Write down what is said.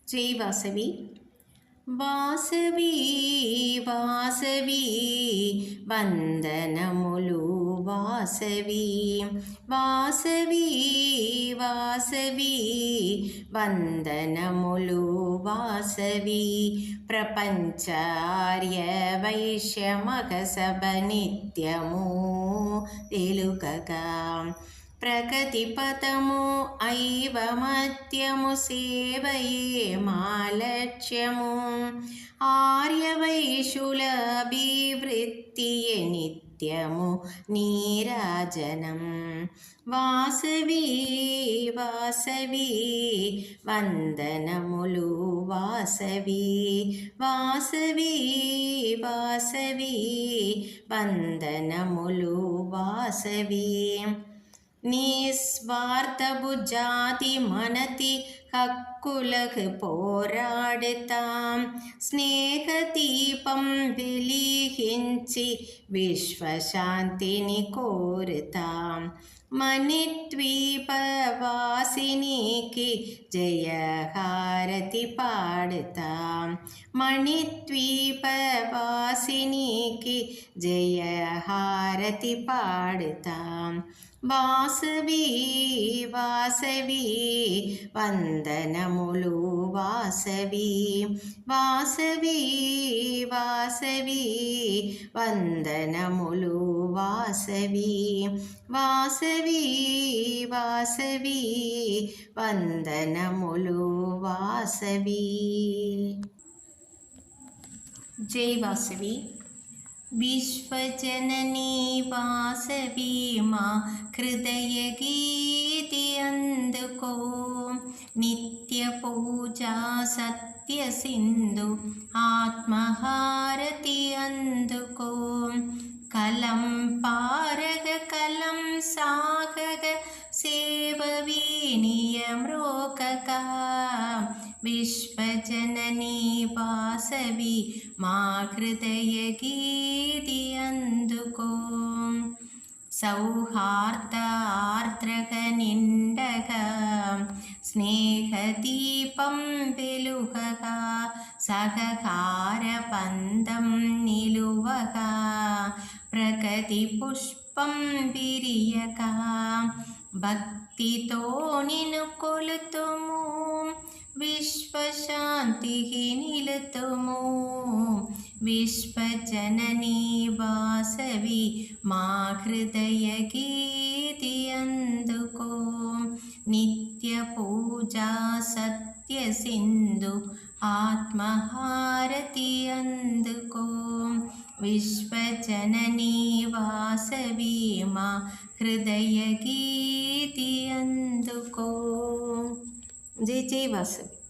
జై వాసవి. వాసవి వాసవి వందనములు వాసవి. వాసవి వాసవి వందనములు వాసవి. ప్రపంచార్య వైశ్య మగసభ నిత్యము తెలుగగా. ప్రగతి పథము ఐవమత్యము సేవయే మా లక్ష్యము. ఆర్యవైశ్యుల అభివృద్ధియే నిత్యము నీరాజనం. వాసవి వాసవి వందనములు వాసవి. వాసవి వాసవి వందనములు వాసవి. నిస్వార్థపు జాతి మనతి హక్కులకు పోరాడతాం. స్నేహదీపం వెలిగించి విశ్వశాంతిని కోరుతాం. మణిద్వీపవాసినికి జయహారతి పాడుతాం. మణిద్వీపవాసినికి జయహారతి పాడుతాం. వాసవి వాసవి వందనములు వాసవి. వాసవి వాసవి వందనములు వాసవి. వాసవి వాసవి వందనములు వాసవి. జై వాసవి. విశ్వజననీ వాసవి మా హృదయ గీతి అందుకో. నిత్య పూజా సత్య సింధు ఆత్మహారతి అందుకో. కలం పారగ కలం సాగగ సేవ వినియమ్రోకగా. విశ్వజననీ వాసవి మా హృదయ గీతి అందుకో. సౌహార్ద ఆర్ద్రగ నిండగా స్నేహదీపం వెలుగగా. సహకార పందం నిలువగా ప్రగతి పుష్పం విరియగా. భక్తితో నిన్ను కొలుతుము విశ్వశాంతికి నిలుతుము. విశ్వజననీ వాసవి మా హృదయ గీతి అందుకో. నిత్య పూజా సత్య సింధు ఆత్మహారతి అందుకో. విశ్వజననీ వాసవి మా హృదయ గీతి అందుకో. జై జై వాసవి.